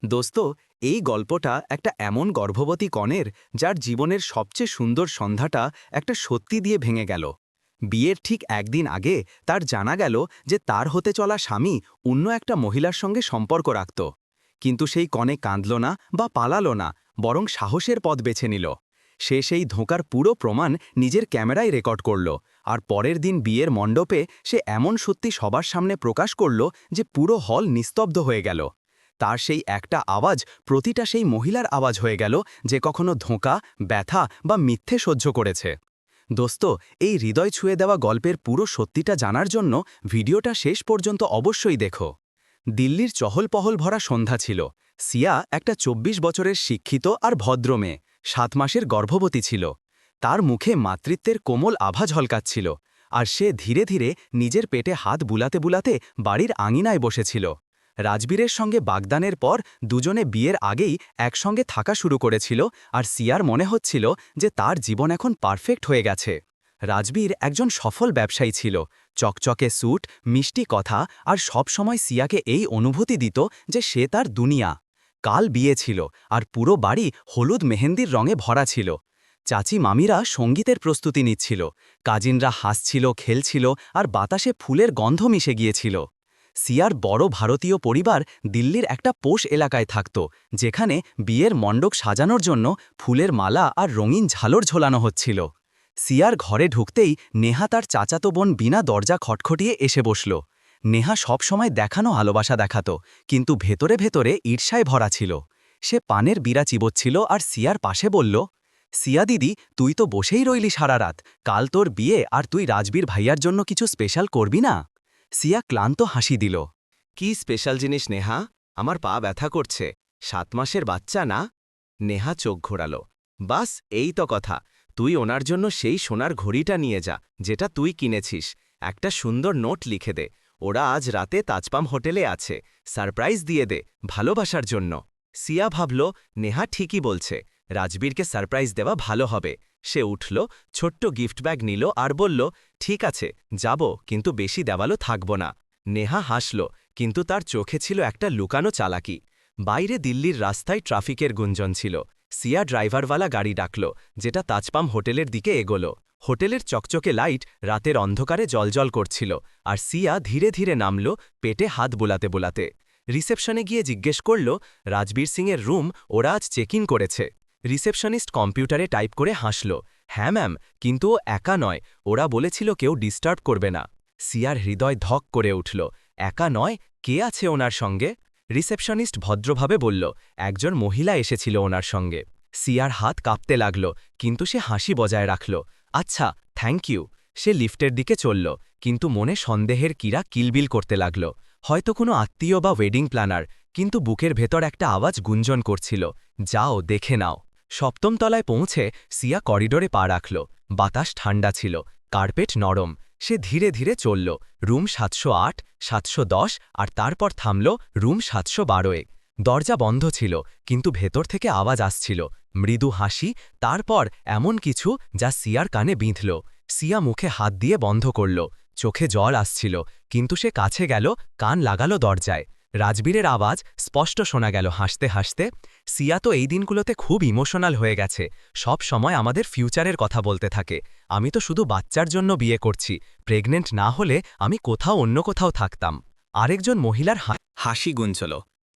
দোস্ত, এই গল্পটা একটা এমন গর্ভবতী কনের যার জীবনের সবচেয়ে সুন্দর সন্ধ্যাটা একটা সত্যি দিয়ে ভেঙে গেল। বিয়ের ঠিক একদিন আগে তার জানা গেল যে তার হতে চলা স্বামী অন্য একটা মহিলার সঙ্গে সম্পর্ক রাখত। কিন্তু সেই কনে কাঁদল না বা পালালো না, বরং সাহসের পথ বেছে নিল। সে সেই ধোঁকার পুরো প্রমাণ নিজের ক্যামেরায় রেকর্ড করল, আর পরের দিন বিয়ের মণ্ডপে সে এমন সত্যি সবার সামনে প্রকাশ করল যে পুরো হল নিস্তব্ধ হয়ে গেল। তার সেই একটা আওয়াজ প্রতিটা সেই মহিলার আওয়াজ হয়ে গেল, যে কখনো ধোঁকা, ব্যথা বা মিথ্যে সহ্য করেছে। দোস্ত, এই হৃদয় ছুঁয়ে দেওয়া গল্পের পুরো সত্যিটা জানার জন্য ভিডিওটা শেষ পর্যন্ত অবশ্যই দেখো। দিল্লির চহলপহল ভরা সন্ধ্যা ছিল। সিয়া একটা ২৪ বছরের শিক্ষিত আর ভদ্র মেয়ে, ৭ মাসের গর্ভবতী ছিল। তার মুখে মাতৃত্বের কোমল আভা ঝলকাচ্ছিল, আর সে ধীরে ধীরে নিজের পেটে হাত বুলাতে বুলাতে বাড়ির আঙিনায় বসেছিল। রাজবীরের সঙ্গে বাগদানের পর দুজনে বিয়ের আগেই একসঙ্গে থাকা শুরু করেছিল, আর সিয়ার মনে হচ্ছিল যে তার জীবন এখন পারফেক্ট হয়ে গেছে। রাজবীর একজন সফল ব্যবসায়ী ছিল, চকচকে স্যুট, মিষ্টি কথা, আর সব সময় সিয়াকে এই অনুভূতি দিত যে সে তার দুনিয়া। কাল বিয়ে ছিল, আর পুরো বাড়ি হলুদ মেহেন্দির রঙে ভরা ছিল। চাচি মামিরা সঙ্গীতের প্রস্তুতি নিচ্ছিল, কাজিনরা হাসছিল, খেলছিল, আর বাতাসে ফুলের গন্ধ মিশে গিয়েছিল। সিয়ার বড় ভারতীয় পরিবার দিল্লির একটা পোষ এলাকায় থাকত, যেখানে বিয়ের মণ্ডপ সাজানোর জন্য ফুলের মালা আর রঙিন ঝালর ঝোলানো হচ্ছিল। সিয়ার ঘরে ঢুকতেই নেহা তার চাচাতো বোন বিনা দরজা খটখটিয়ে এসে বসল। নেহা সবসময় দেখানো ভালোবাসা দেখাত, কিন্তু ভেতরে ভেতরে ঈর্ষায় ভরা ছিল। সে পানের বিড়া চিবোচ্ছিল আর সিয়ার পাশে বলল, সিয়া দিদি, তুই তো বসেই রইলি সারা রাত। কাল তোর বিয়ে, আর তুই রাজবীর ভাইয়ার জন্য কিছু স্পেশাল করবি না? সিয়া ক্লান্ত হাসি দিল। কি স্পেশাল জিনিস নেহা? আমার পা ব্যথা করছে। ৭ মাসের বাচ্চা না? নেহা চোখ ঘোরালো। বাস এই তো কথা। তুই ওনার জন্য সেই সোনার ঘড়িটা নিয়ে যা, যেটা তুই কিনেছিস। একটা সুন্দর নোট লিখে দে। ওরা আজ রাতে তাজপাম হোটেলে আছে। সারপ্রাইজ দিয়ে দে, ভালোবাসার জন্য। সিয়া ভাবল, নেহা ঠিকই বলছে। রাজবীরকে সারপ্রাইজ দেওয়া ভালো হবে। সে উঠল, ছোট্ট গিফট ব্যাগ নিল আর বলল, ঠিক আছে, যাব, কিন্তু বেশি দেওয়ালো থাকব না। নেহা হাসল, কিন্তু তার চোখে ছিল একটা লুকানো চালাকি। বাইরে দিল্লির রাস্তায় ট্রাফিকের গুঞ্জন ছিল। সিয়া ড্রাইভারওয়ালা গাড়ি ডাকল, যেটা তাজপাম হোটেলের দিকে এগোল। হোটেলের চকচকে লাইট রাতের অন্ধকারে জলজল করছিল, আর সিয়া ধীরে ধীরে নামল, পেটে হাত বোলাতে বোলাতে। রিসেপশনে গিয়ে জিজ্ঞেস করল, রাজবীর সিংয়ের রুম ওরা আজ চেক ইন করেছে। রিসেপশনিস্ট কম্পিউটারে টাইপ করে হাসল, হ্যাঁ ম্যাম, কিন্তু ও একা নয়। ওরা বলেছিল কেউ ডিস্টার্ব করবে না। সিয়ার হৃদয় ধক করে উঠল। একা নয়, কে আছে ওনার সঙ্গে? রিসেপশনিস্ট ভদ্রভাবে বলল, একজন মহিলা এসেছিল ওনার সঙ্গে। সিয়ার হাত কাঁপতে লাগল, কিন্তু সে হাসি বজায় রাখল। আচ্ছা, থ্যাংক ইউ। সে লিফটের দিকে চলল, কিন্তু মনে সন্দেহের কীরা কিলবিল করতে লাগল। হয়তো কোনো আত্মীয় বা ওয়েডিং প্ল্যানার, কিন্তু বুকের ভেতর একটা আওয়াজ গুঞ্জন করছিল, যাও দেখে নাও। ৭ম তলায় পৌঁছে সিয়া করিডোরে পা রাখল। বাতাস ঠান্ডা ছিল, কার্পেট নরম। সে ধীরে ধীরে চলল, রুম ৭০৮, ৭১০, আর তারপর থামল রুম ৭১২-এ। দরজা বন্ধ ছিল, কিন্তু ভেতর থেকে আওয়াজ আসছিল, মৃদু হাসি, তারপর এমন কিছু যা সিয়ার কানে বিঁধল। সিয়া মুখে হাত দিয়ে বন্ধ করল, চোখে জল আসছিল, কিন্তু সে কাছে গেল, কান লাগালো দরজায়। রাজবীরের আওয়াজ স্পষ্ট শোনা গেল, হাসতে হাসতে, সিয়া তো এই দিনগুলোতে খুব ইমোশনাল হয়ে গেছে। সব সময় আমাদের ফিউচারের কথা বলতে থাকে। আমি তো শুধু বাচ্চার জন্য বিয়ে করছি। প্রেগনেন্ট না হলে আমি কোথাও অন্য কোথাও থাকতাম। আরেকজন মহিলার হাসি গুঞ্জল,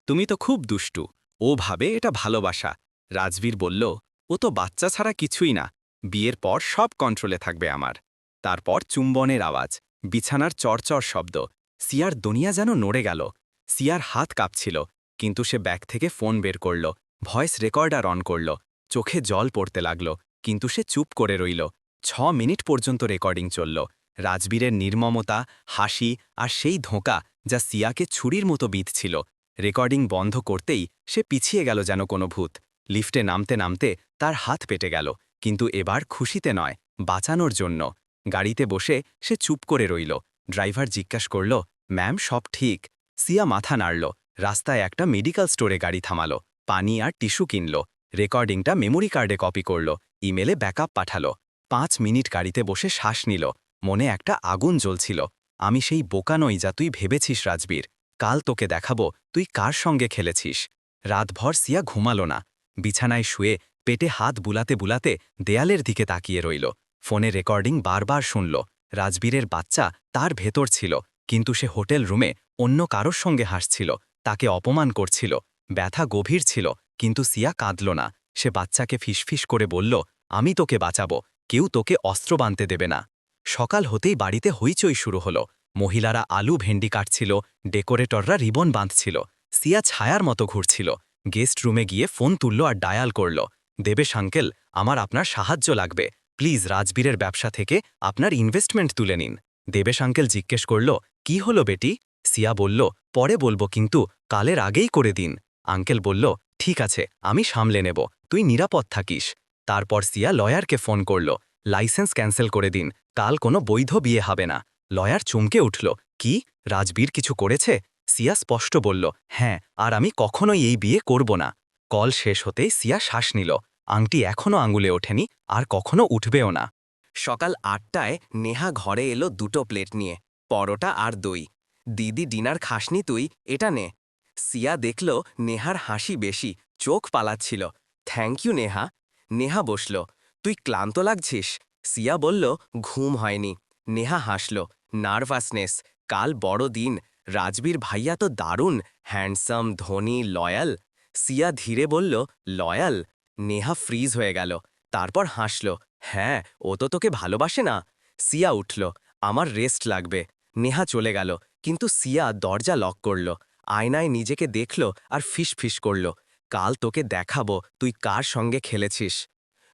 তুমি তো খুব দুষ্টু। ও ভাবে এটা ভালোবাসা। রাজবীর বলল, ও তো বাচ্চা ছাড়া কিছুই না। বিয়ের পর সব কন্ট্রোলে থাকবে আমার। তারপর চুম্বনের আওয়াজ, বিছানার চরচর শব্দ। সিয়ার দুনিয়া যেন নড়ে গেল। সিয়ার হাত কাঁপছিল, কিন্তু সে ব্যাগ থেকে ফোন বের করল, ভয়েস রেকর্ডার অন করল। চোখে জল পড়তে লাগল, কিন্তু সে চুপ করে রইল। ৬ মিনিট পর্যন্ত রেকর্ডিং চলল। রাজবীরের নির্মমতা, হাসি, আর সেই ধোঁকা যা সিয়াকে ছুরির মতো বিঁধছিল। রেকর্ডিং বন্ধ করতেই সে পিছিয়ে গেল যেন কোনো ভূত। লিফটে নামতে নামতে তার হাত পেটে গেল, কিন্তু এবার খুশিতে নয়, বাঁচানোর জন্য। গাড়িতে বসে সে চুপ করে রইল। ড্রাইভার জিজ্ঞাসা করল, ম্যাম, সব ঠিক? সিয়া মাথা নাড়ল। রাস্তায় একটা মেডিকেল স্টোরে গাড়ি থামালো, পানি আর টিস্যু কিনল। রেকর্ডিংটা মেমোরি কার্ডে কপি করল, ইমেলে ব্যাকআপ পাঠালো। ৫ মিনিট গাড়িতে বসে শ্বাস নিল। মনে একটা আগুন জ্বলছিল। আমি সেই বোকা নই যা তুই ভেবেছিস রাজবীর। কাল তোকে দেখাবো তুই কার সঙ্গে খেলেছিস। রাতভর সিয়া ঘুমালো না। বিছানায় শুয়ে পেটে হাত বুলাতে বুলাতে দেয়ালের দিকে তাকিয়ে রইল। ফোনে রেকর্ডিং বারবার শুনল। রাজবীরের বাচ্চা তার ভেতর ছিল, কিন্তু সে হোটেল রুমে অন্য কারোর সঙ্গে হাসছিল, তাকে অপমান করছিল। ব্যথা গভীর ছিল, কিন্তু সিয়া কাঁদল না। সে বাচ্চাকে ফিসফিস করে বলল, আমি তোকে বাঁচাবো, কেউ তোকে অস্ত্র বানতে দেবে না। সকাল হতেই বাড়িতে হইচই শুরু হলো। মহিলারা আলু ভেন্ডি কাটছিল, ডেকোরেটররা রিবন বাঁধছিল। সিয়া ছায়ার মতো ঘুরছিল। গেস্ট রুমে গিয়ে ফোন তুলল আর ডায়াল করল। দেবেশ আঙ্কেল, আমার আপনার সাহায্য লাগবে, প্লিজ রাজবীরের ব্যবসা থেকে আপনার ইনভেস্টমেন্ট তুলে নিন। দেবেশ আঙ্কেল জিজ্ঞেস করল, কি হলো বেটি? সিয়া বলল, পরে বলবো, কিন্তু কালের আগেই করে দিন। আঙ্কেল বলল, ঠিক আছে, আমি সামলে নেব, তুই নিরাপদ থাকিস। তারপর সিয়া লয়ারকে ফোন করল, লাইসেন্স ক্যান্সেল করে দিন, কাল কোনো বৈধ বিয়ে হবে না। লয়ার চমকে উঠল, কি, রাজবীর কিছু করেছে? সিয়া স্পষ্ট বলল, হ্যাঁ, আর আমি কখনোই এই বিয়ে করব না। কল শেষ হতেই সিয়া শ্বাস নিল। আংটি এখনও আঙুলে ওঠেনি, আর কখনো উঠবেও না। সকাল ৮টায় নেহা ঘরে এলো 2টো প্লেট নিয়ে, পরোটা আর দই। দিদি, ডিনার খাসনি তুই, এটা নে। সিয়া দেখল নেহার হাসি বেশি, চোখ পালাচ্ছিল। Thank you Neha. নেহা বসল। তুই ক্লান্ত লাগছিস? সিয়া বলল, ঘুম হয়নি। নেহা হাসল, নার্ভাসনেস, কাল বড় দিন। রাজবীর ভাইয়া তো দারুণ, হ্যান্ডসাম, ধনী, লয়াল। সিয়া ধীরে বলল, লয়াল? নেহা ফ্রিজ হয়ে গেল, তারপর হাসল, হ্যাঁ, ও তো তোকে ভালোবাসে না। সিয়া উঠল, আমার রেস্ট লাগবে। নেহা চলে গেল, কিন্তু সিয়া দরজা লক করল। আয়নায় নিজেকে দেখল আর ফিসফিস করল, কাল তোকে দেখাবো তুই কার সঙ্গে খেলেছিস।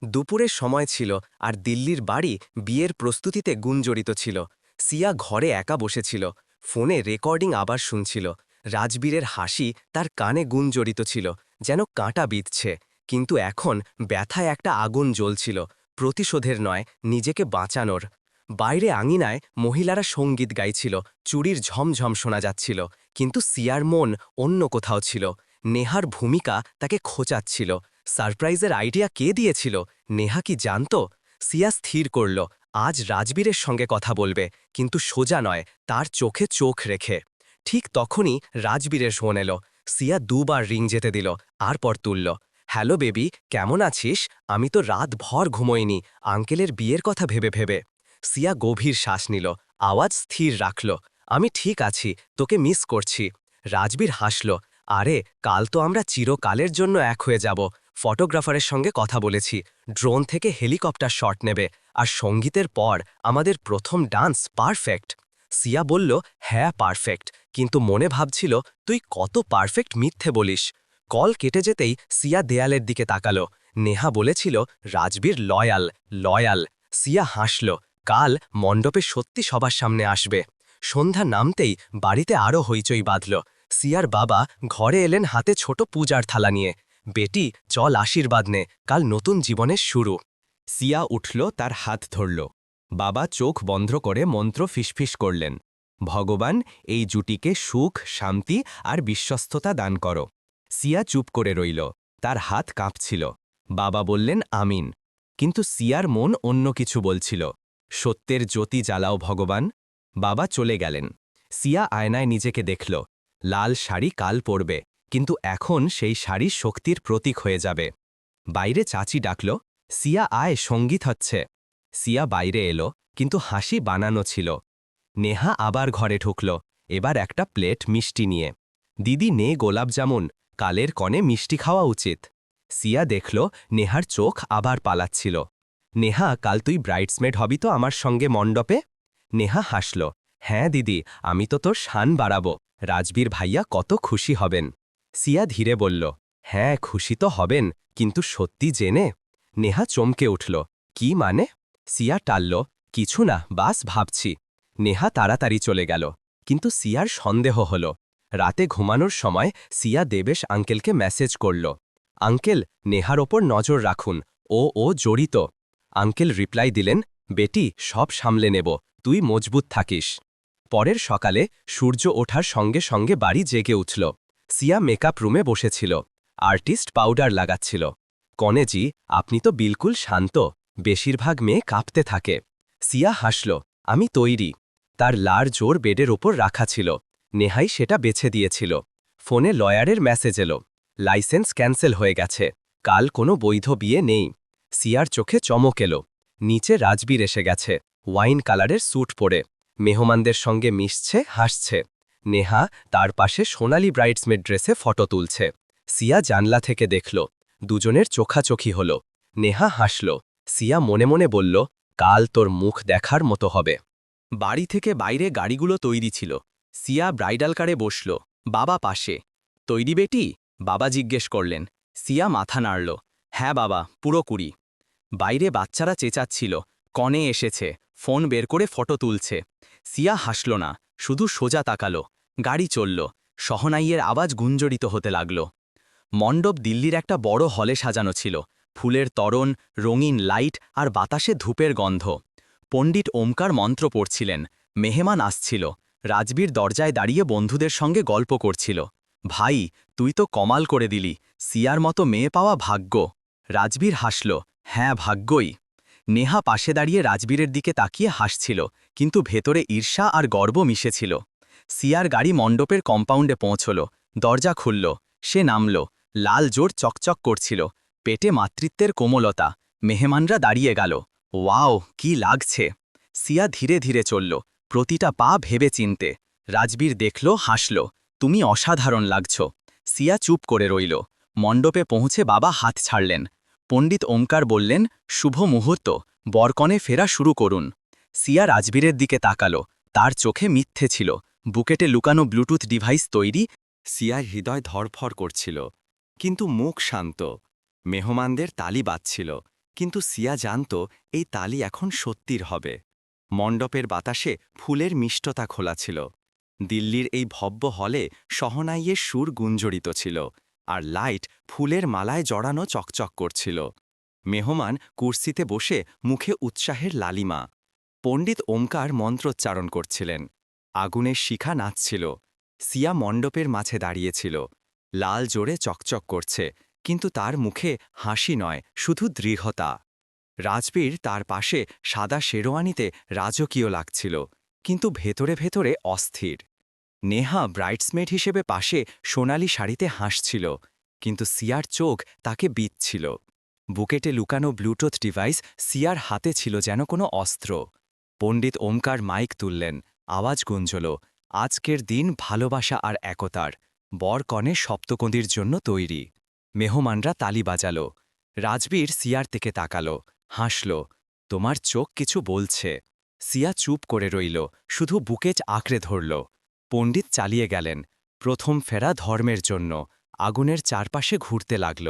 দুপুরের সময় ছিল, আর দিল্লির বাড়ি বিয়ের প্রস্তুতিতে গুঞ্জরিত ছিল। সিয়া ঘরে একা বসেছিল, ফোনে রেকর্ডিং আবার শুনছিল। রাজবীরের হাসি তার কানে গুঞ্জরিত ছিল, যেন কাঁটা বিঁধছে। কিন্তু এখন ব্যথায় একটা আগুন জ্বলছিল, প্রতিশোধের নয়, নিজেকে বাঁচানোর। বাইরে আঙিনায় মহিলারা সঙ্গীত গাইছিল, চুড়ির ঝমঝম শোনা যাচ্ছিল, কিন্তু সিয়ার মন অন্য কোথাও ছিল। নেহার ভূমিকা তাকে খোঁচাচ্ছিল। সারপ্রাইজের আইডিয়া কে দিয়েছিল? নেহা কি জানত? সিয়া স্থির করল, আজ রাজবীরের সঙ্গে কথা বলবে, কিন্তু সোজা নয়, তার চোখে চোখ রেখে। ঠিক তখনই রাজবীরের ফোন এলো। সিয়া দুবার রিং যেতে দিল, আর পর তুলল। হ্যালো বেবি, কেমন আছিস? আমি তো রাতভর ঘুমোইনি, আঙ্কেলের বিয়ের কথা ভেবে ভেবে। সিয়া গভীর শ্বাস নিল, আওয়াজ স্থির রাখল, আমি ঠিক আছি, তোকে মিস করছি। রাজবীর হাসল, আরে, কাল তো আমরা চিরকালের জন্য এক হয়ে যাব। ফটোগ্রাফারের সঙ্গে কথা বলেছি, ড্রোন থেকে হেলিকপ্টার শট নেবে, আর সঙ্গীতের পর আমাদের প্রথম ডান্স পারফেক্ট। সিয়া বলল, হ্যাঁ পারফেক্ট, কিন্তু মনে ভাবছিল, তুই কত পারফেক্ট মিথ্যে বলিস। কল কেটে যেতেই সিয়া দেয়ালের দিকে তাকালো। নেহা বলেছিল, রাজবীর লয়াল, লয়াল। সিয়া হাসল, কাল মণ্ডপে সত্যি সবার সামনে আসবে। সন্ধ্যা নামতেই বাড়িতে আরও হইচই বাঁধল। সিয়ার বাবা ঘরে এলেন হাতে ছোট পূজার থালা নিয়ে। বেটি, চল আশীর্বাদ নে, কাল নতুন জীবনের শুরু। সিয়া উঠল, তার হাত ধরল। বাবা চোখ বন্ধ করে মন্ত্র ফিসফিস করলেন, ভগবান, এই জুটিকে সুখ, শান্তি আর বিশ্বস্ততা দান করো। সিয়া চুপ করে রইল, তার হাত কাঁপছিল। বাবা বললেন, আমিন। কিন্তু সিয়ার মন অন্য কিছু বলছিল, সত্যের জ্যোতি জ্বালাও ভগবান। বাবা চলে গেলেন। সিয়া আয়নায় নিজেকে দেখল, লাল শাড়ি কাল পরবে, কিন্তু এখন সেই শাড়ি শক্তির প্রতীক হয়ে যাবে। বাইরে চাচি ডাকল, সিয়া আয়, সঙ্গীত হচ্ছে। সিয়া বাইরে এলো, কিন্তু হাসি বানানো ছিল। নেহা আবার ঘরে ঢুকল, এবার একটা প্লেট মিষ্টি নিয়ে। দিদি, নে গোলাপ জামুন, কালের কনে মিষ্টি খাওয়া উচিত। সিয়া দেখল নেহার চোখ আবার পালাচ্ছিল। নেহা, কাল তুই ব্রাইডসমেড হবি তো আমার সঙ্গে মণ্ডপে? নেহা হাসল, হ্যাঁ দিদি, আমি তো তোর শান বাড়াবো, রাজবীর ভাইয়া কত খুশি হবেন। সিয়া ধীরে বলল, হ্যাঁ খুশি তো হবেন, কিন্তু সত্যি জেনে? নেহা চমকে উঠল, কি মানে? সিয়া টালল, কিছু না, বাস ভাবছি। নেহা তাড়াতাড়ি চলে গেল, কিন্তু সিয়ার সন্দেহ হল। রাতে ঘুমানোর সময় সিয়া দেবেশ আঙ্কেলকে মেসেজ করল, আঙ্কেল, নেহার ওপর নজর রাখুন, ও জড়িত। আঙ্কেল রিপ্লাই দিলেন, বেটি, সব সামলে নেব, তুই মজবুত থাকিস। পরের সকালে সূর্য ওঠার সঙ্গে সঙ্গে বাড়ি জেগে উঠল। সিয়া মেকআপ রুমে বসেছিল, আর্টিস্ট পাউডার লাগাচ্ছিল। কনেজি, আপনি তো বিলকুল শান্ত, বেশিরভাগ মেয়ে কাঁপতে থাকে। সিয়া হাসল, আমি তৈরি। তার লার জোর বেডের ওপর রাখা ছিল, নেহাই সেটা বেছে দিয়েছিল। ফোনে লয়ারের মেসেজ এলো, লাইসেন্স ক্যান্সেল হয়ে গেছে, কাল কোনো বৈধ বিয়ে নেই। সিয়ার চোখে চমক এলো। নিচে রাজবীর এসে গেছে, ওয়াইন কালারের স্যুট পরে, মেহমানদের সঙ্গে মিশছে, হাসছে। নেহা তার পাশে সোনালি ব্রাইডসমেড ড্রেসে ফটো তুলছে। সিয়া জানলা থেকে দেখল, দুজনের চোখাচোখি হল। নেহা হাসল। সিয়া মনে মনে বলল, কাল তোর মুখ দেখার মতো হবে। বাড়ি থেকে বাইরে গাড়িগুলো তৈরি ছিল। সিয়া ব্রাইডাল কারে বসল, বাবা পাশে। তৈরি বেটি? বাবা জিজ্ঞেস করলেন। সিয়া মাথা নাড়ল, হ্যাঁ বাবা, পুরোপুরি। বাইরে বাচ্চারা চেঁচাচ্ছিল, কনে এসেছে, ফোন বের করে ফটো তুলছে। সিয়া হাসল না, শুধু সোজা তাকালো। গাড়ি চলল, শহনাইয়ের আওয়াজ গুঞ্জরিত হতে লাগল। মণ্ডপ দিল্লির একটা বড় হলে সাজানো ছিল, ফুলের তরণ, রঙিন লাইট আর বাতাসে ধূপের গন্ধ। পণ্ডিত ওমকার মন্ত্র পড়ছিলেন, মেহমান আসছিল। রাজবীর দরজায় দাঁড়িয়ে বন্ধুদের সঙ্গে গল্প করছিল। ভাই, তুই তো কমাল করে দিলি, সিয়ার মতো মেয়ে পাওয়া ভাগ্য। রাজবীর হাসল, হ্যাঁ ভাগ্যই। নেহা পাশে দাঁড়িয়ে রাজবীরের দিকে তাকিয়ে হাসছিল, কিন্তু ভেতরে ঈর্ষা আর গর্ব মিশেছিল। সিয়ার গাড়ি মণ্ডপের কম্পাউন্ডে পৌঁছল, দরজা খুলল, সে নামল। লাল জোর চকচক করছিল, পেটে মাতৃত্বের কোমলতা। মেহমানরা দাঁড়িয়ে গেল। ওয়াও, কি লাগছে! সিয়া ধীরে ধীরে চলল, প্রতিটা পা ভেবে চিনতে। রাজবীর দেখল, হাসল, তুমি অসাধারণ লাগছ। সিয়া চুপ করে রইল। মণ্ডপে পৌঁছে বাবা হাত ছাড়লেন। পণ্ডিত ওমকার বললেন, শুভ মুহূর্ত, বরকনে ফেরা শুরু করুন। সিয়া রাজবীরের দিকে তাকাল, তার চোখে মিথ্যে ছিল। বুকেটে লুকানো ব্লুটুথ ডিভাইস তৈরি। সিয়ার হৃদয় ধরফর করছিল, কিন্তু মুখ শান্ত। মেহমানদের তালি বাজছিল, কিন্তু সিয়া জানত এই তালি এখন সত্যির হবে। মণ্ডপের বাতাসে ফুলের মিষ্টতা খোলা ছিল। দিল্লির এই ভব্য হলে শহনাইয়ের সুর গুঞ্জরিত ছিল, আর লাইট ফুলের মালায় জড়ানো চকচক করছিল। মেহমান কুর্সিতে বসে, মুখে উৎসাহের লালিমা। পণ্ডিত ওমকার মন্ত্রোচ্চারণ করছিলেন। আগুনের শিখা নাচছিল। সিয়া মণ্ডপের মাঝে দাঁড়িয়েছিল। লাল জোরে চকচক করছে, কিন্তু তার মুখে হাসি নয়, শুধু দৃঢ়তা। রাজবীর তার পাশে সাদা শেরওয়ানিতে রাজকীয় লাগছিল, কিন্তু ভেতরে ভেতরে অস্থির। নেহা ব্রাইডসমেড হিসেবে পাশে সোনালি শাড়িতে হাসছিল, কিন্তু সিয়ার চোখ তাকে বিঁধছিল। বুকেটে লুকানো ব্লুটুথ ডিভাইস সিয়ার হাতে ছিল যেন কোনো অস্ত্র। পণ্ডিত ওমকার মাইক তুললেন, আওয়াজ গুঞ্জল, আজকের দিন ভালোবাসা আর একতার। বর কনে সপ্তকন্দির জন্য তৈরি। মেহমানরা তালি বাজাল। রাজবীর সিয়ার থেকে তাকাল, হাসল, তোমার চোখ কিছু বলছে। সিয়া চুপ করে রইল, শুধু বুকেট আঁকড়ে ধরল। পণ্ডিত চালিয়ে গেলেন, প্রথম ফেরা ধর্মের জন্য। আগুনের চারপাশে ঘুরতে লাগল,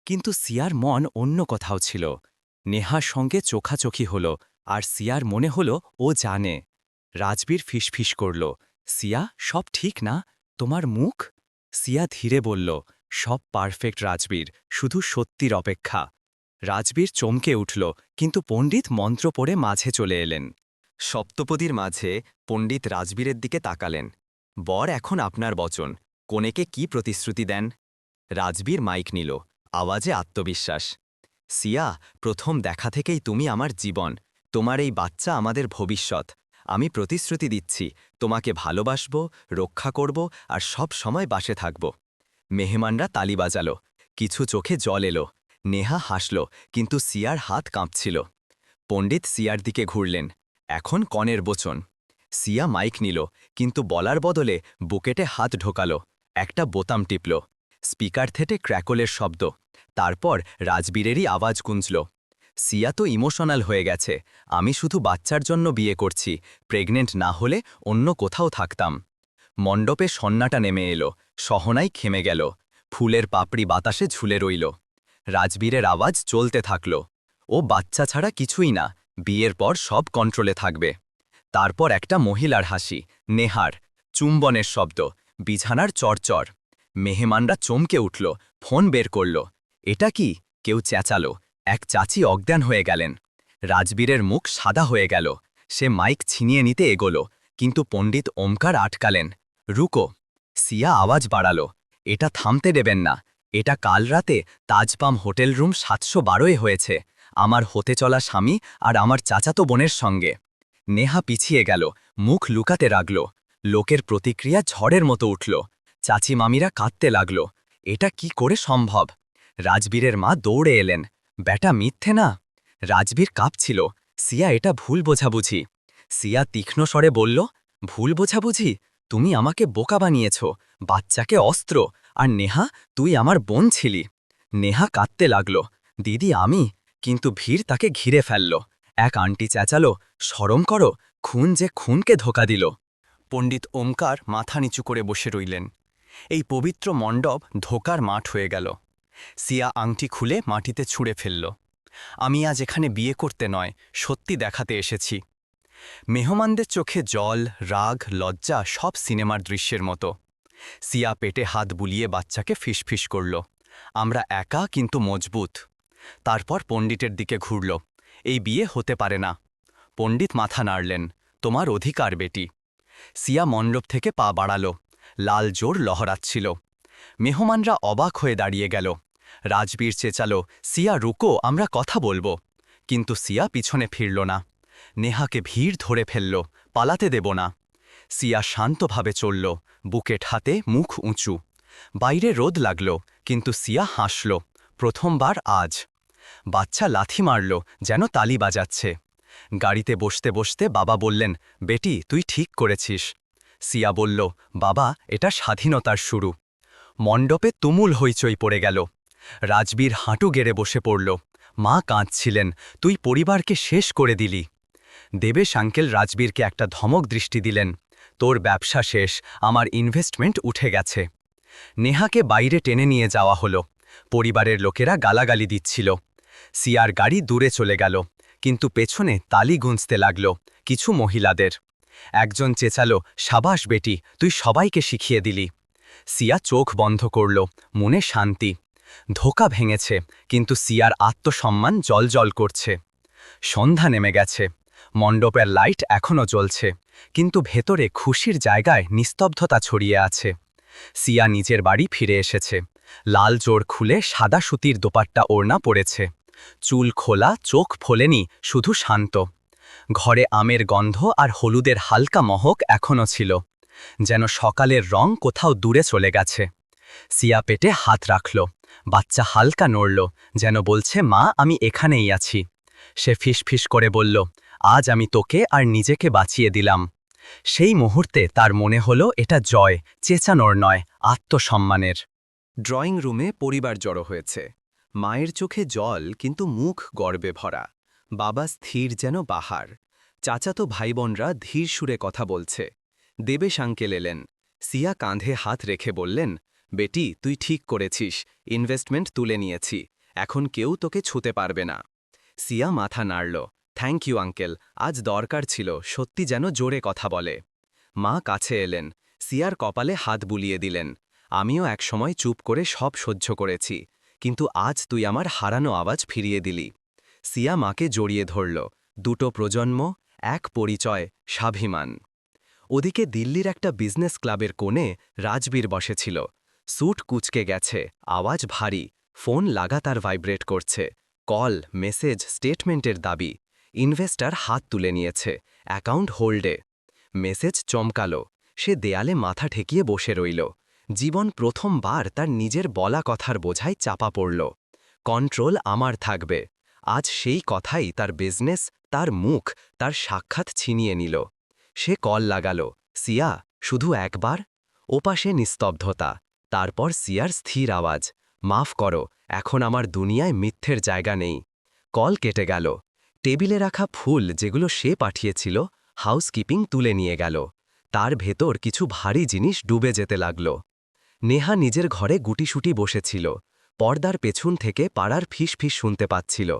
কিন্তু সিয়ার মন অন্য কোথাও ছিল। নেহার সঙ্গে চোখাচোখি হল, আর সিয়ার মনে হল ও জানে। রাজবীর ফিসফিস করল, সিয়া, সব ঠিক না? তোমার মুখ? সিয়া ধীরে বলল, সব পারফেক্ট রাজবীর, শুধু সত্যির অপেক্ষা। রাজবীর চমকে উঠল, কিন্তু পণ্ডিত মন্ত্র পড়ে মাঝে চলে এলেন। সপ্তপদীর মাঝে পণ্ডিত রাজবীরের দিকে তাকালেন। বর এখন আপনার বচন, কনেকে কি প্রতিশ্রুতি দেন? রাজবীর মাইক নিল, আওয়াজে আত্মবিশ্বাস। সিয়া, প্রথম দেখা থেকেই তুমি আমার জীবন। তোমার এই বাচ্চা আমাদের ভবিষ্যৎ। আমি প্রতিশ্রুতি দিচ্ছি, তোমাকে ভালোবাসব, রক্ষা করব, আর সব সময় পাশে থাকব। মেহমানরা তালি বাজাল, কিছু চোখে জল এলো। নেহা হাসল, কিন্তু সিয়ার হাত কাঁপছিল। পণ্ডিত সিয়ার দিকে ঘুরলেন, এখন কনের বচন। সিয়া মাইক নিল, কিন্তু বলার বদলে বুকেটে হাত ঢোকাল, একটা বোতাম টিপল। স্পিকার থেকে ক্র্যাকলের শব্দ, তারপর রাজবীরেরই আওয়াজ গুঞ্জল, সিয়া তো ইমোশনাল হয়ে গেছে, আমি শুধু বাচ্চার জন্য বিয়ে করছি, প্রেগনেন্ট না হলে অন্য কোথাও থাকতাম। মণ্ডপে সন্নাটা নেমে এলো, শহনাই থেমে গেল, ফুলের পাপড়ি বাতাসে ঝুলে রইল। রাজবীরের আওয়াজ চলতে থাকল, ও বাচ্চা ছাড়া কিছুই না, বিয়ের পর সব কন্ট্রোলে থাকবে। তারপর একটা মহিলার হাসি, নেহার, চুম্বনের শব্দ, বিছানার চরচর। মেহমানরা চমকে উঠল, ফোন বের করল। এটা কি? কেউ চেঁচালো, এক চাচি অজ্ঞান হয়ে গেলেন। রাজবীরের মুখ সাদা হয়ে গেল, সে মাইক ছিনিয়ে নিতে এগোল, কিন্তু পণ্ডিত ওমকার আটকালেন। রুকো! সিয়া আওয়াজ বাড়াল, এটা থামতে দেবেন না। এটা কাল রাতে তাজপাম হোটেল রুম 712 হয়েছে, আমার হতে চলা স্বামী আর আমার চাচাতো বোনের সঙ্গে। নেহা পিছিয়ে গেল, মুখ লুকাতে লাগল। লোকের প্রতিক্রিয়া ঝড়ের মতো উঠল। চাচি মামিরা কাঁদতে লাগল। এটা কি করে সম্ভব? রাজবীরের মা দৌড়ে এলেন। ব্যাটা মিথ্যে না। রাজবীর কাঁপছিল। সিয়া, এটা ভুল বোঝাবুঝি। সিয়া তীক্ষ্ণ স্বরে বলল, ভুল বোঝাবুঝি? তুমি আমাকে বোকা বানিয়েছ, বাচ্চাকে অস্ত্র। আর নেহা, তুই আমার বোন ছিলি। নেহা কাঁদতে লাগল। দিদি, আমি। কিন্তু ভিড় তাকে ঘিরে ফেলল। এক আন্টি চেঁচালো, শরম করো, খুন যে খুনকে ধোকা দিল। পণ্ডিত ওমকার মাথা নিচু করে বসে রইলেন। এই পবিত্র মণ্ডপ ধোকার মাঠ হয়ে গেল। সিয়া আংটি খুলে মাটিতে ছুঁড়ে ফেলল। আমি আজ এখানে বিয়ে করতে নয়, সত্যি দেখাতে এসেছি। মেহমানদের চোখে জল, রাগ, লজ্জা সব সিনেমার দৃশ্যের মতো। সিয়া পেটে হাত বুলিয়ে বাচ্চাকে ফিসফিস করল, আমরা একা কিন্তু মজবুত। তারপর পণ্ডিতের দিকে ঘুরল। এই বিয়ে হতে পারে না। পণ্ডিত মাথা নাড়লেন, তোমার অধিকার বেটি। সিয়া মণ্ডপ থেকে পা বাড়াল। লাল জোর লহরাচ্ছিল। মেহমানরা অবাক হয়ে দাঁড়িয়ে গেল। রাজবীর চেঁচালো, সিয়া রুকো, আমরা কথা বলবো। কিন্তু সিয়া পিছনে ফিরল না। নেহাকে ভিড় ধরে ফেলল, পালাতে দেব না। সিয়া শান্তভাবে চলল, বুকেট হাতে, মুখ উঁচু। বাইরে রোদ লাগল, কিন্তু সিয়া হাসল, প্রথমবার আজ। বাচ্চা লাথি মারল, যেন তালি বাজাচ্ছে। গাড়িতে বসতে বসতে বাবা বললেন, বেটি, তুই ঠিক করেছিস। সিয়া বলল, বাবা, এটা স্বাধীনতার শুরু। মণ্ডপে তুমুল হইচই পড়ে গেল। রাজবীর হাঁটু গেড়ে বসে পড়ল। মা কাঁদছিলেন, তুই পরিবারকে শেষ করে দিলি। দেবেশ আঙ্কেল রাজবীরকে একটা ধমক দৃষ্টি দিলেন, তোর ব্যবসা শেষ, আমার ইনভেস্টমেন্ট উঠে গেছে। নেহাকে বাইরে টেনে নিয়ে যাওয়া হলো। পরিবারের লোকেরা গালাগালি দিচ্ছিল। সিয়ার গাড়ি দূরে চলে গেল, কিন্তু পেছনে তালি গুঁজতে লাগল কিছু মহিলাদের। একজন চেঁচালো, সাবাস বেটি, তুই সবাইকে শিখিয়ে দিলি। সিয়া চোখ বন্ধ করল, মনে শান্তি। ধোকা ভেঙেছে, কিন্তু সিয়ার আত্মসম্মান জলজল করছে। সন্ধ্যা নেমে গেছে। মণ্ডপের লাইট এখনও জ্বলছে, কিন্তু ভেতরে খুশির জায়গায় নিস্তব্ধতা ছড়িয়ে আছে। সিয়া নিজের বাড়ি ফিরে এসেছে। লাল জোর খুলে সাদা সুতির দোপাট্টা ওড়না পড়েছে। চুল খোলা, চোখ ফোলেনি, শুধু শান্ত। ঘরে আমের গন্ধ আর হলুদের হালকা মহক এখনও ছিল, যেন সকালের রং কোথাও দূরে চলে গেছে। সিয়া পেটে হাত রাখল। বাচ্চা হালকা নড়ল, যেন বলছে, মা, আমি এখানেই আছি। সে ফিসফিস করে বলল, আজ আমি তোকে আর নিজেকে বাঁচিয়ে দিলাম। সেই মুহূর্তে তার মনে হলো এটা জয়, চেঁচানোর নয়, আত্মসম্মানের। ড্রয়িং রুমে পরিবার জড়ো হয়েছে। মায়ের চোখে জল, কিন্তু মুখ গর্বে ভরা। বাবা স্থির যেন বাহার। চাচাতো ভাইবোনরা ধীর সুরে কথা বলছে। দেবেশ আঙ্কেল এলেন। সিয়া কাঁধে হাত রেখে বললেন, বেটি, তুই ঠিক করেছিস, ইনভেস্টমেন্ট তুলে নিয়েছি, এখন কেউ তোকে ছুতে পারবে না। সিয়া মাথা নাড়ল, থ্যাংক ইউ আঙ্কেল, আজ দরকার ছিল, সত্যি যেন জোরে কথা বলে। মা কাছে এলেন, সিয়ার কপালে হাত বুলিয়ে দিলেন, আমিও একসময় চুপ করে সব সহ্য করেছি, কিন্তু আজ তুই আমার হারানো আওয়াজ ফিরিয়ে দিলি। সিয়া মাকে জড়িয়ে ধরল, দুটো প্রজন্ম, এক পরিচয়, স্বাভিমান। ওদিকে দিল্লির একটা বিজনেস ক্লাবের কোণে রাজবীর বসেছিল। স্যুট কুঁচকে গেছে, আওয়াজ ভারী, ফোন লাগাতার ভাইব্রেট করছে। কল, মেসেজ, স্টেটমেন্টের দাবি। ইনভেস্টার হাত তুলে নিয়েছে, অ্যাকাউন্ট হোল্ডে। মেসেজ চমকালো, সে দেয়ালে মাথা ঠেকিয়ে বসে রইল। জীবন প্রথমবার তার নিজের বলা কথার বোঝায় চাপা পড়ল। কন্ট্রোল আমার থাকবে। আজ সেই কথাই তার বিজনেস, তার মুখ, তার সাক্ষাৎ ছিনিয়ে নিল। সে কল লাগালো, সিয়া, শুধু একবার। ওপাশে নিস্তব্ধতা। তারপর সিয়ার স্থির আওয়াজ, মাফ করো, এখন আমার দুনিয়ায় মিথ্যের জায়গা নেই। কল কেটে গেল। টেবিলে রাখা ফুল যেগুলো সে পাঠিয়েছিল, হাউসকিপিং তুলে নিয়ে গেল। তার ভেতর কিছু ভারী জিনিস ডুবে যেতে লাগল। নেহা নিজের ঘরে গুটিসুটি বসেছিল। পর্দার পেছন থেকে পাড়ার ফিস শুনতে পাচ্ছিল।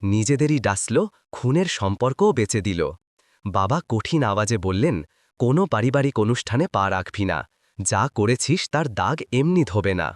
নিজেদেরই ডাসল, খুনের সম্পর্কও বেঁচে দিল। বাবা কঠিন আওয়াজে বললেন, কোনো পারিবারিক অনুষ্ঠানে পা রাখবি না, যা করেছিস তার দাগ এমনি ধোবে না।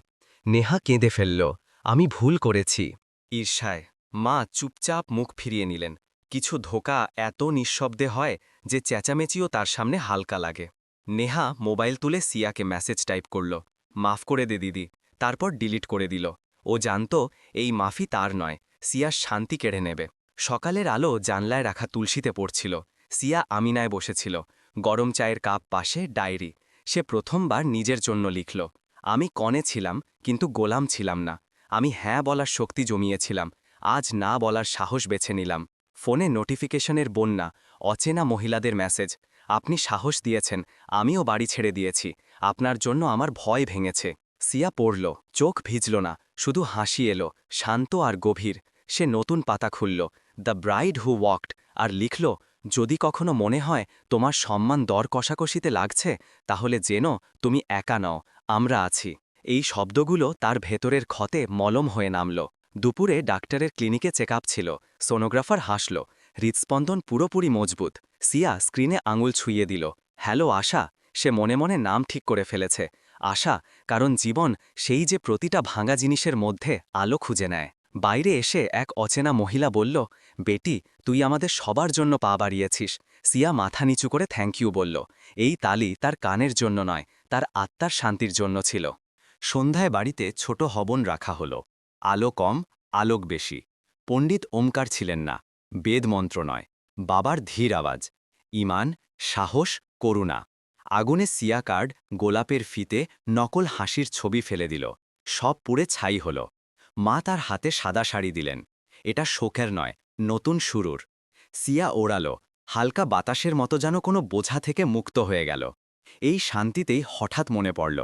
নেহা কেঁদে ফেলল, আমি ভুল করেছি। ঈর্ষায় মা চুপচাপ মুখ ফিরিয়ে নিলেন। কিছু ধোকা এত নিঃশব্দে হয় যে চেঁচামেচিও তার সামনে হালকা লাগে। নেহা মোবাইল তুলে সিয়াকে মেসেজ টাইপ করল, মাফ করে দে দিদি, তারপর ডিলিট করে দিল। ও জানত এই মাফি তার নয়, সিয়ার শান্তি কেড়ে নেবে। সকালের আলো জানলায় রাখা তুলসীতে পড়ছিল। সিয়া আমিনায় বসেছিল, গরম চায়ের কাপ পাশে, ডায়েরি। সে প্রথমবার নিজের জন্য লিখল, আমি কনে ছিলাম কিন্তু গোলাম ছিলাম না। আমি হ্যাঁ বলার শক্তি জমিয়েছিলাম, আজ না বলার সাহস বেছে নিলাম। ফোনে নোটিফিকেশনের বন্যা, অচেনা মহিলাদের মেসেজ। আপনি সাহস দিয়েছেন, আমিও বাড়ি ছেড়ে দিয়েছি। আপনার জন্য আমার ভয় ভেঙেছে। সিয়া পড়ল, চোখ ভিজল না, শুধু হাসি এলো, শান্ত আর গভীর। সে নতুন পাতা খুলল, দ্য ব্রাইড হু ওয়াকড, আর লিখল, যদি কখনো মনে হয় তোমার সম্মান দর কষাকষিতে লাগছে, তাহলে জেনো তুমি একা নও, আমরা আছি। এই শব্দগুলো তার ভেতরের ক্ষতে মলম হয়ে নামল। দুপুরে ডাক্তারের ক্লিনিকে চেক আপ ছিল। সোনোগ্রাফার হাসল, হৃৎস্পন্দন পুরোপুরি মজবুত। সিয়া স্ক্রিনে আঙুল ছুঁয়ে দিল। হ্যালো আশা। সে মনে মনে নাম ঠিক করে ফেলেছে। আশা, কারণ জীবন সেই যে প্রতিটা ভাঙা জিনিসের মধ্যে আলো খুঁজে নেয়। বাইরে এসে এক অচেনা মহিলা বলল, বেটি, তুই আমাদের সবার জন্য পা বাড়িয়েছিস। সিয়া মাথা নিচু করে থ্যাংক ইউ বলল। এই তালি তার কানের জন্য নয়, তার আত্মার শান্তির জন্য ছিল। সন্ধ্যায় বাড়িতে ছোট হবন রাখা হল। আলো কম, আলোক বেশি। পণ্ডিত ওমকার ছিলেন না, বেদমন্ত্র নয়, বাবার ধীর আওয়াজ। ঈমান, সাহস, করুণা। আগুনে সিয়া কার্ড, গোলাপের ফিতে, নকল হাসির ছবি ফেলে দিল। সব পুড়ে ছাই হল। মা তার হাতে সাদা শাড়ি দিলেন। এটা শোকের নয়, নতুন শুরুর। সিয়া ওড়াল, হালকা বাতাসের মতো যেন কোনো বোঝা থেকে মুক্ত হয়ে গেল। এই শান্তিতেই হঠাৎ মনে পড়ল,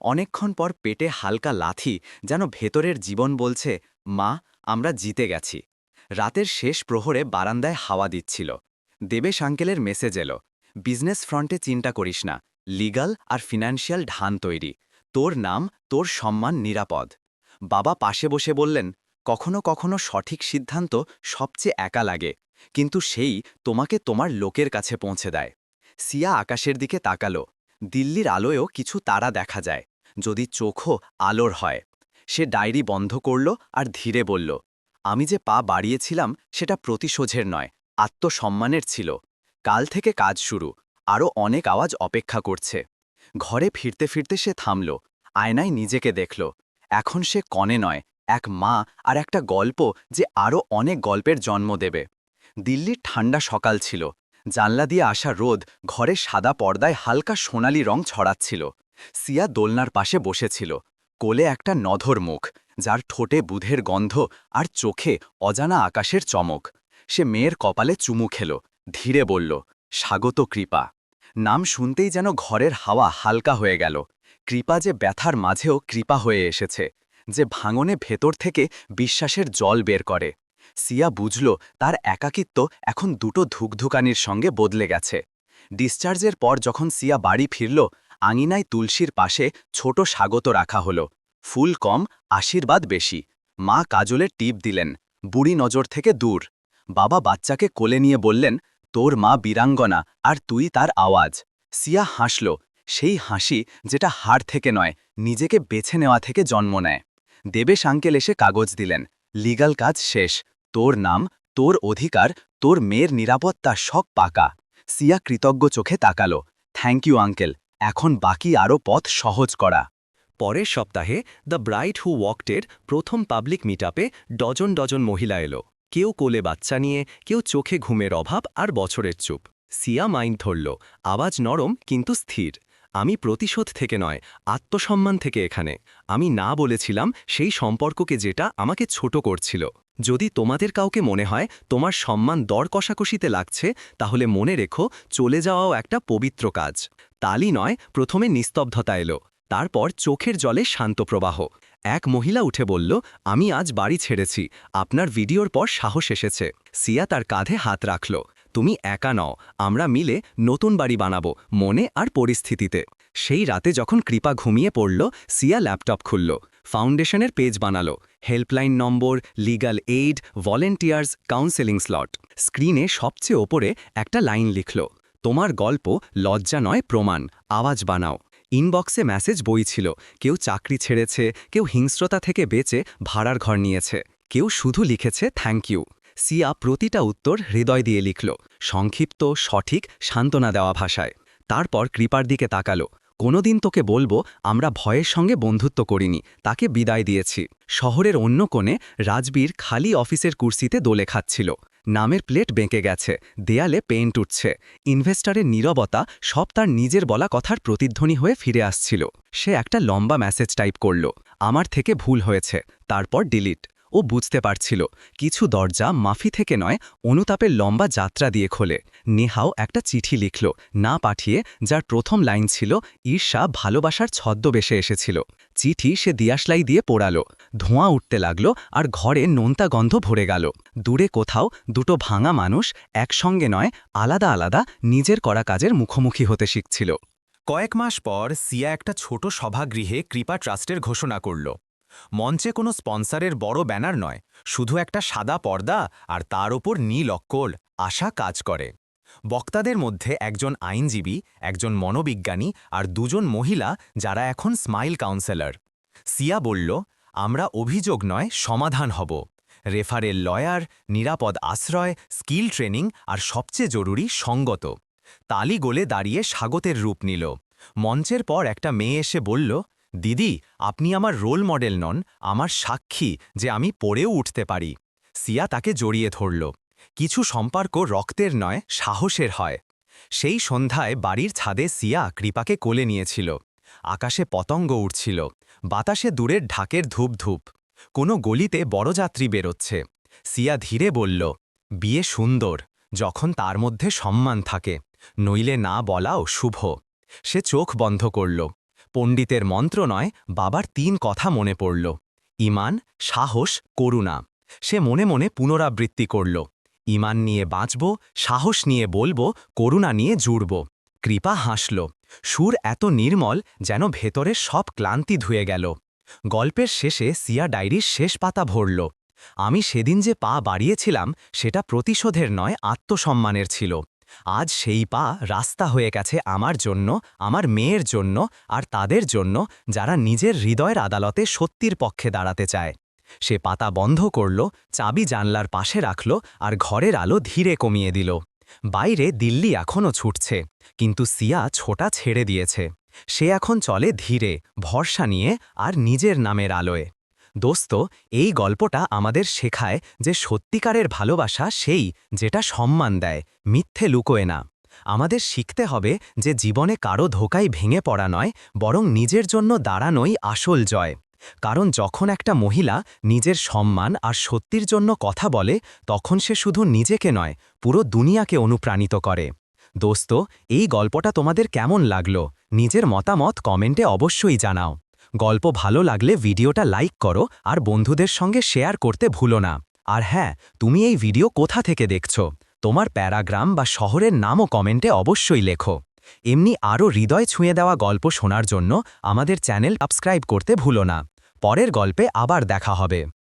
অনেকক্ষণ পর পেটে হালকা লাথি, যেন ভেতরের জীবন বলছে, মা, আমরা জিতে গেছি। রাতের শেষ প্রহরে বারান্দায় হাওয়া দিচ্ছিল। দেবেশ আঙ্কেলের মেসেজ এলো, বিজনেস ফ্রন্টে চিন্তা করিস না, লিগাল আর ফিনান্সিয়াল ঢান তৈরি। তোর নাম, তোর সম্মান নিরাপদ। বাবা পাশে বসে বললেন, কখনো কখনো সঠিক সিদ্ধান্ত সবচেয়ে একা লাগে, কিন্তু সেই তোমাকে তোমার লোকের কাছে পৌঁছে দেয়। সিয়া আকাশের দিকে তাকালো। দিল্লির আলোয়ও কিছু তারা দেখা যায়, যদি চোখও আলোর হয়। সে ডায়েরি বন্ধ করল আর ধীরে বলল, আমি যে পা বাড়িয়েছিলাম সেটা প্রতিশোধের নয়, আত্মসম্মানের ছিল। কাল থেকে কাজ শুরু, আরও অনেক আওয়াজ অপেক্ষা করছে। ঘরে ফিরতে ফিরতে সে থামল, আয়নায় নিজেকে দেখল। এখন সে কনে নয়, এক মা, আর একটা গল্প যে আরও অনেক গল্পের জন্ম দেবে। দিল্লির ঠান্ডা সকাল ছিল। জানলা দিয়ে আসা রোদ ঘরে সাদা পর্দায় হালকা সোনালি রং ছড়াচ্ছিল। সিয়া দোলনার পাশে বসেছিল, কোলে একটা নধর মুখ, যার ঠোঁটে বুধের গন্ধ আর চোখে অজানা আকাশের চমক। সে মেয়ের কপালে চুমু খেল, ধীরে বলল, স্বাগত কৃপা। নাম শুনতেই যেন ঘরের হাওয়া হালকা হয়ে গেল। কৃপা যে ব্যথার মাঝেও কৃপা হয়ে এসেছে, যে ভাঙনে ভেতর থেকে বিশ্বাসের জল বের করে। সিয়া বুঝল তার একাকিত্ব এখন দুটো ধুকধুকানির সঙ্গে বদলে গেছে। ডিসচার্জের পর যখন সিয়া বাড়ি ফিরল, আঙিনায় তুলসীর পাশে ছোট স্বাগত রাখা হলো। ফুল কম, আশীর্বাদ বেশি। মা কাজলের টিপ দিলেন, বুড়ি নজর থেকে দূর। বাবা বাচ্চাকে কোলে নিয়ে বললেন, তোর মা বীরাঙ্গনা আর তুই তার আওয়াজ। সিয়া হাসল, সেই হাসি যেটা হাড় থেকে নয়, নিজেকে বেছে নেওয়া থেকে জন্ম নেয়। দেবেশ আঙ্কেল এসে কাগজ দিলেন, লিগাল কাজ শেষ। তোর নাম, তোর অধিকার, তোর মেয়ের নিরাপত্তা সব পাকা। সিয়া কৃতজ্ঞ চোখে তাকালো, থ্যাংক ইউ আঙ্কেল, এখন বাকি আরও পথ সহজ করা। পরের সপ্তাহে দ্য ব্রাইড হু ওয়াকডের প্রথম পাবলিক মিটআপে ডজন ডজন মহিলা এলো। কেউ কোলে বাচ্চা নিয়ে, কেউ চোখে ঘুমের অভাব আর বছরের চুপ। সিয়া মাইন্ড ধরল, আওয়াজ নরম কিন্তু স্থির। আমি প্রতিশোধ থেকে নয়, আত্মসম্মান থেকে এখানে। আমি না বলেছিলাম সেই সম্পর্ককে যেটা আমাকে ছোট করছিল। যদি তোমাদের কাউকে মনে হয় তোমার সম্মান দর কষাকষিতে লাগছে, তাহলে মনে রেখো, চলে যাওয়াও একটা পবিত্র কাজ। তালি নয়, প্রথমে নিস্তব্ধতা এলো, তারপর চোখের জলে শান্ত প্রবাহ। এক মহিলা উঠে বলল, আমি আজ বাড়ি ছেড়েছি, আপনার ভিডিওর পর সাহস এসেছে। সিয়া তার কাঁধে হাত রাখল, তুমি একা নও, আমরা মিলে নতুন বাড়ি বানাবো, মনে আর পরিস্থিতিতে। সেই রাতে যখন কৃপা ঘুমিয়ে পড়ল, সিয়া ল্যাপটপ খুলল, ফাউন্ডেশনের পেজ বানালো, helpline number, legal aid, volunteers, counselling slot. স্ক্রিনে সবচেয়ে ওপরে একটা লাইন লিখল, তোমার গল্প লজ্জা নয়, প্রমাণ, আওয়াজ বানাও। ইনবক্সে মেসেজ বইছিল, কেউ চাকরি ছেড়েছে, কেউ হিংস্রতা থেকে বেঁচে ভাড়ার ঘর নিয়েছে, কেউ শুধু লিখেছে থ্যাংক ইউ। সিয়া প্রতিটা উত্তর হৃদয় দিয়ে লিখল, সংক্ষিপ্ত, সঠিক, সান্ত্বনা দেওয়া ভাষায়। তারপর কৃপার দিকে তাকালো, কোনোদিন তোকে বলবো আমরা ভয়ের সঙ্গে বন্ধুত্ব করিনি, তাকে বিদায় দিয়েছি। শহরের অন্য কোণে রাজবীর খালি অফিসের কুর্সিতে দোলে খাচ্ছিল। নামের প্লেট বেঁকে গেছে, দেয়ালে পেইন্ট উঠছে, ইনভেস্টরের নীরবতা সব তার নিজের বলা কথার প্রতিধ্বনি হয়ে ফিরে আসছিল। সে একটা লম্বা মেসেজ টাইপ করল, আমার থেকে ভুল হয়েছে, তারপর ডিলিট। ও বুঝতে পারছিল কিছু দরজা মাফি থেকে নয়, অনুতাপের লম্বা যাত্রা দিয়ে খোলে। নেহাও একটা চিঠি লিখল, না পাঠিয়ে, যার প্রথম লাইন ছিল ঈর্ষা ভালোবাসার ছদ্মবেশে এসেছিল। চিঠি সে দিয়াশলাই দিয়ে পোড়ালো, ধোঁয়া উঠতে লাগলো আর ঘরে নোনতা গন্ধ ভরে গেল। দূরে কোথাও দুটো ভাঙা মানুষ একসঙ্গে নয়, আলাদা আলাদা নিজের করা কাজের মুখোমুখি হতে শিখছিল। কয়েক মাস পর সিয়া একটা ছোট সভাগৃহে কৃপা ট্রাস্টের ঘোষণা করল। মঞ্চে কোনো স্পন্সরের বড় ব্যানার নয়, শুধু একটা সাদা পর্দা আর তার ওপর নীল অক্ষর আশা কাজ করে। বক্তাদের মধ্যে একজন আইনজীবী, একজন মনোবিজ্ঞানী আর দুজন মহিলা যারা এখন স্মাইল কাউন্সেলর। সিয়া বলল, আমরা অভিযোগ নয় সমাধান হব। রেফারেল লয়ার, নিরাপদ আশ্রয়, স্কিল ট্রেনিং আর সবচেয়ে জরুরি সঙ্গত। তালি গোলে দাঁড়িয়ে স্বাগতের রূপ নিল। মঞ্চের পর একটা মেয়ে এসে বলল, দিদি, আপনি আমার রোল মডেল নন, আমার সাক্ষী যে আমি পড়েও উঠতে পারি। সিয়া তাকে জড়িয়ে ধরল। কিছু সম্পর্ক রক্তের নয়, সাহসের হয়। সেই সন্ধ্যায় বাড়ির ছাদে সিয়া কৃপাকে কোলে নিয়েছিল। আকাশে পতঙ্গ উড়ছিল, বাতাসে দূরের ঢাকের ধূপ ধূপ। কোনো গলিতে বড় যাত্রী বেরোচ্ছে। সিয়া ধীরে বলল, বিয়ে সুন্দর যখন তার মধ্যে সম্মান থাকে, নইলে না বলাও শুভ। সে চোখ বন্ধ করল। পণ্ডিতের মন্ত্র নয়, বাবার 3 কথা মনে পড়ল, ঈমান, সাহস, করুণা। সে মনে মনে পুনরাবৃত্তি করল, ঈমান নিয়ে বাঁচব, সাহস নিয়ে বলবো, করুণা নিয়ে জুড়ব। কৃপা হাসল, সুর এত নির্মল যেন ভেতরের সব ক্লান্তি ধুয়ে গেল। গল্পের শেষে সিয়া ডায়েরির শেষ পাতা ভরল। আমি সেদিন যে পা বাড়িয়েছিলাম সেটা প্রতিশোধের নয়, আত্মসম্মানের ছিল। আজ সেই পা রাস্তা হয়ে গেছে আমার জন্য, আমার মেয়ের জন্য আর তাদের জন্য যারা নিজের হৃদয়ের আদালতে সত্যির পক্ষে দাঁড়াতে চায়। সে পাতা বন্ধ করল, চাবি জানলার পাশে রাখল আর ঘরের আলো ধীরে কমিয়ে দিল। বাইরে দিল্লি এখনও ছুটছে, কিন্তু সিয়া ছোটা ছেড়ে দিয়েছে। সে এখন চলে ধীরে, ভরসা নিয়ে আর নিজের নামের আলোয়। দোস্ত, এই গল্পটা আমাদের শেখায় যে সত্যিকারের ভালোবাসা সেই যেটা সম্মান দেয়, মিথ্যে লুকোয় না। আমাদের শিখতে হবে যে জীবনে কারো ধোকায় ভেঙে পড়া নয়, বরং নিজের জন্য দাঁড়ানোই আসল জয়। কারণ যখন একটা মহিলা নিজের সম্মান আর সত্যির জন্য কথা বলে, তখন সে শুধু নিজেকে নয়, পুরো দুনিয়াকে অনুপ্রাণিত করে। দোস্ত, এই গল্পটা তোমাদের কেমন লাগলো? নিজের মতামত কমেন্টে অবশ্যই জানাও। গল্প ভালো লাগলে ভিডিওটা লাইক করো আর বন্ধুদের সঙ্গে শেয়ার করতে ভুলো না। আর হ্যাঁ, তুমি এই ভিডিও কোথা থেকে দেখছো? তোমার প্যারাগ্রাম বা শহরের নামও কমেন্টে অবশ্যই লেখো। এমনি আরও হৃদয় ছুঁয়ে দেওয়া গল্প শোনার জন্য আমাদের চ্যানেল সাবস্ক্রাইব করতে ভুলো না। পরের গল্পে আবার দেখা হবে।